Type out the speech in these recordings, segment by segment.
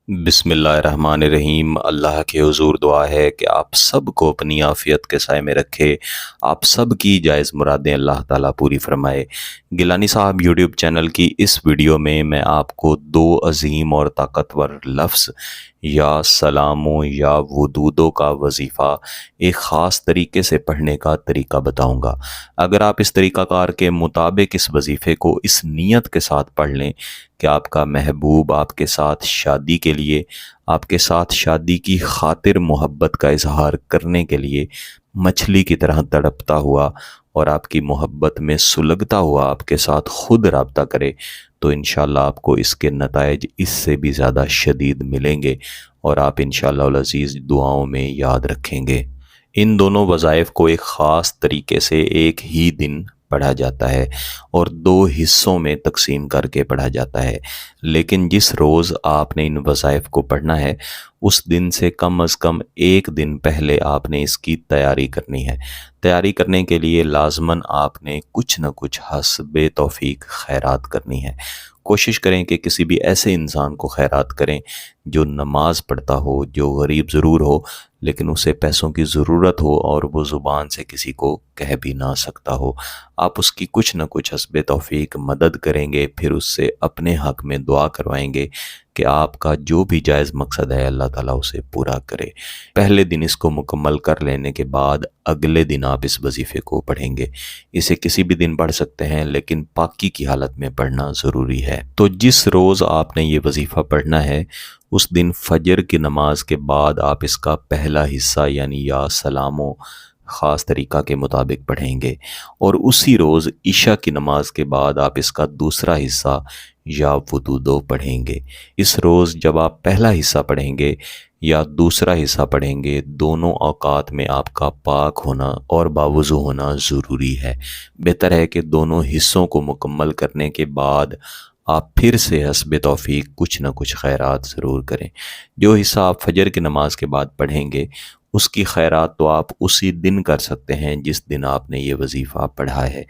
बिस्मिल्लाहिर्रहमानिर्रहीम। अल्लाह के हुजूर दुआ है कि आप सब को अपनी आफ़ियत के साए में रखे। आप सब की जायज़ मुरादें अल्लाह ताला पूरी फरमाए। गिलानी साहब यूट्यूब चैनल की इस वीडियो में मैं आपको दो अजीम और ताकतवर लफ्ज़ या सलामों या वुदूदों का वजीफ़ा एक ख़ास तरीके से पढ़ने का तरीका बताऊंगा। अगर आप इस तरीक़ाकार के मुताबिक इस वजीफ़े को इस नीयत के साथ पढ़ लें कि आपका महबूब आपके साथ शादी के लिए, आपके साथ शादी की खातिर मोहब्बत का इजहार करने के लिए मछली की तरह तड़पता हुआ और आपकी मोहब्बत में सुलगता हुआ आपके साथ खुद राब्ता करे, तो इंशाअल्लाह आपको इसके नताइज इससे भी ज़्यादा शदीद मिलेंगे और आप इंशाअल्लाह अज़ीज़ दुआओं में याद रखेंगे। इन दोनों वज़ाइफ को एक ख़ास तरीके से एक ही दिन पढ़ा जाता है और दो हिस्सों में तकसीम करके पढ़ा जाता है। लेकिन जिस रोज़ आपने इन वज़ाइफ को पढ़ना है उस दिन से कम अज़ कम एक दिन पहले आपने इसकी तैयारी करनी है। तैयारी करने के लिए लाज़मन आपने कुछ न कुछ हस्बे तौफ़ीक खैरात करनी है। कोशिश करें कि किसी भी ऐसे इंसान को खैरात करें जो नमाज़ पढ़ता हो, जो गरीब ज़रूर हो लेकिन उसे पैसों की ज़रूरत हो और वो ज़ुबान से किसी को कह भी ना सकता हो। आप उसकी कुछ न कुछ हस्बे तौफ़ीक मदद करेंगे, फिर उससे अपने हक़ में दुआ करवाएंगे कि आपका जो भी जायज़ मकसद है अल्लाह ताला उसे पूरा करे। पहले दिन इसको मुकम्मल कर लेने के बाद अगले दिन आप इस वजीफ़े को पढ़ेंगे। इसे किसी भी दिन पढ़ सकते हैं लेकिन पाकी की हालत में पढ़ना ज़रूरी है। तो जिस रोज़ आपने ये वजीफ़ा पढ़ना है उस दिन फजर की नमाज के बाद आप इसका पहला हिस्सा यानी या सलामों ख़ास तरीक़ा के मुताबिक पढ़ेंगे और उसी रोज़ इशा की नमाज के बाद आप इसका दूसरा हिस्सा या वुदूदो पढ़ेंगे। इस रोज़ जब आप पहला हिस्सा पढ़ेंगे या दूसरा हिस्सा पढ़ेंगे, दोनों औकात में आपका पाक होना और बावुज़ू होना ज़रूरी है। बेहतर है कि दोनों हिस्सों को मुकम्मल करने के बाद आप फिर से हस्बे तौफ़ीक कुछ न कुछ खैरात ज़रूर करें। जो हिस्सा आप फजर की नमाज के बाद पढ़ेंगे उसकी खैरात तो आप उसी दिन कर सकते हैं जिस दिन आपने ये वजीफ़ा पढ़ा है,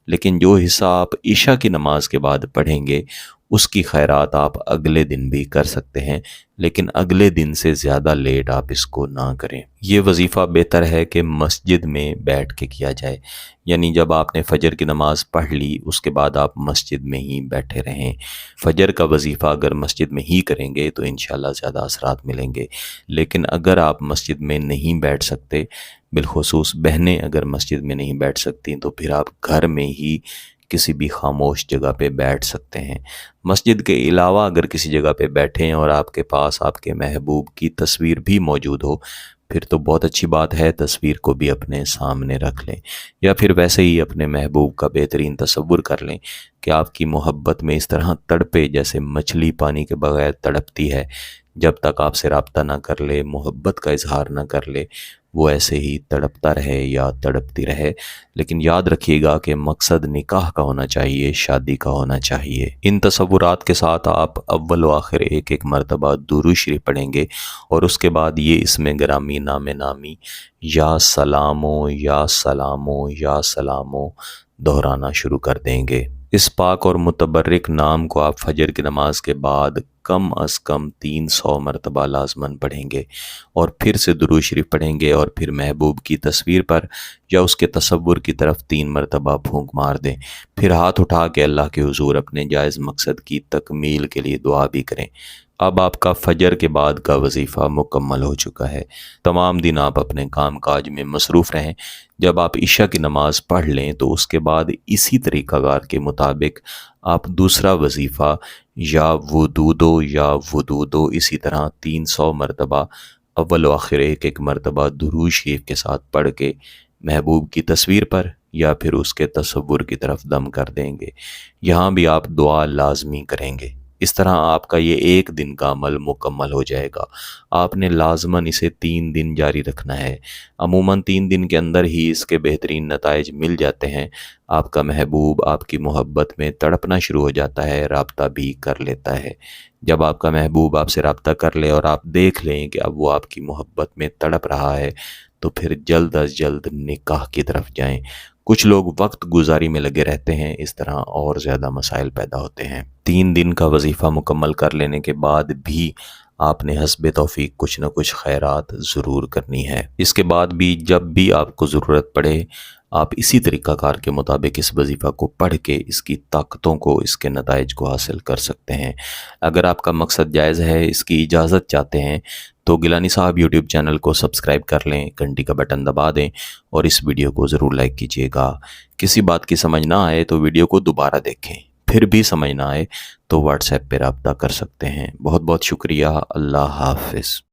लेकिन जो हिस्सा आप इशा की नमाज के बाद पढ़ेंगे उसकी खैरात आप अगले दिन भी कर सकते हैं, लेकिन अगले दिन से ज़्यादा लेट आप इसको ना करें। ये वजीफ़ा बेहतर है कि मस्जिद में बैठ के किया जाए, यानी जब आपने फ़जर की नमाज़ पढ़ ली उसके बाद आप मस्जिद में ही बैठे रहें। फ़जर का वजीफ़ा अगर मस्जिद में ही करेंगे तो इंशाअल्लाह ज़्यादा असरात मिलेंगे, लेकिन अगर आप मस्जिद में नहीं बैठ सकते, बिलखुसूस बहनें अगर मस्जिद में नहीं बैठ सकती, तो फिर आप घर में ही किसी भी खामोश जगह पे बैठ सकते हैं। मस्जिद के अलावा अगर किसी जगह पे बैठें और आपके पास आपके महबूब की तस्वीर भी मौजूद हो फिर तो बहुत अच्छी बात है, तस्वीर को भी अपने सामने रख लें या फिर वैसे ही अपने महबूब का बेहतरीन तसव्वुर कर लें कि आपकी मोहब्बत में इस तरह तड़पे जैसे मछली पानी के बगैर तड़पती है। जब तक आपसे रब्ता ना कर ले, मोहब्बत का इजहार ना कर ले, वो ऐसे ही तड़पता रहे या तड़पती रहे। लेकिन याद रखिएगा कि मकसद निकाह का होना चाहिए, शादी का होना चाहिए। इन तसव्वुरात के साथ आप अव्वल व आखिर एक एक मरतबा दुरूद शरीफ पढ़ेंगे और उसके बाद ये इसमें ग्रामी नाम नामी या सलामो या सलामो या सलामो दोहराना शुरू कर देंगे। इस पाक और मुतबर्रिक नाम को आप फजर की नमाज के बाद कम अज़ कम 300 मरतबा लाजमन पढ़ेंगे और फिर से दुरूद शरीफ पढ़ेंगे और फिर महबूब की तस्वीर पर या उसके तसव्वुर की तरफ 3 मरतबा फूंक मार दें। फिर हाथ उठा के अल्लाह के हुजूर अपने जायज़ मकसद की तकमील के लिए दुआ भी करें। अब आपका फजर के बाद का वजीफ़ा मुकम्मल हो चुका है। तमाम दिन आप अपने काम काज में मसरूफ़ रहें। जब आप इशा की नमाज़ पढ़ लें तो उसके बाद इसी तरीक़ाकार के मुताबिक आप दूसरा वजीफ़ा या वुदूदो इसी तरह 300 मरतबा अव्वल व आखिर एक एक मरतबा दुरूद शरीफ के साथ पढ़ के महबूब की तस्वीर पर या फिर उसके तसव्वुर की तरफ दम कर देंगे। यहाँ भी आप दुआ लाजमी करेंगे। इस तरह आपका ये एक दिन का अमल मुकम्मल हो जाएगा। आपने लाजमन इसे 3 दिन जारी रखना है। अमूमन 3 दिन के अंदर ही इसके बेहतरीन नताइज मिल जाते हैं। आपका महबूब आपकी मोहब्बत में तड़पना शुरू हो जाता है, राब्ता भी कर लेता है। जब आपका महबूब आपसे राब्ता कर ले और आप देख लें कि अब वो आपकी मोहब्बत में तड़प रहा है, तो फिर जल्द अज जल्द निकाह की तरफ जाएं। कुछ लोग वक्त गुजारी में लगे रहते हैं, इस तरह और ज़्यादा मसाइल पैदा होते हैं। 3 दिन का वजीफ़ा मुकम्मल कर लेने के बाद भी آپ نے حسب توفیق کچھ نہ کچھ خیرات ضرور کرنی ہے۔ اس کے بعد بھی جب بھی آپ کو ضرورت پڑے آپ اسی طریقہ کار کے مطابق اس وظیفہ کو پڑھ کے اس کی طاقتوں کو، اس کے نتائج کو حاصل کر سکتے ہیں۔ اگر آپ کا مقصد جائز ہے، اس کی اجازت چاہتے ہیں، تو گیلانی صاحب یوٹیوب چینل کو سبسکرائب کر لیں، گھنٹی کا بٹن دبا دیں اور اس ویڈیو کو ضرور لائک کیجیے گا۔ کسی بات کی سمجھ نہ آئے تو ویڈیو کو دوبارہ دیکھیں، پھر بھی سمجھ نہ آئے تو واٹس ایپ پہ رابطہ کر سکتے ہیں۔ بہت بہت شکریہ۔ اللہ حافظ۔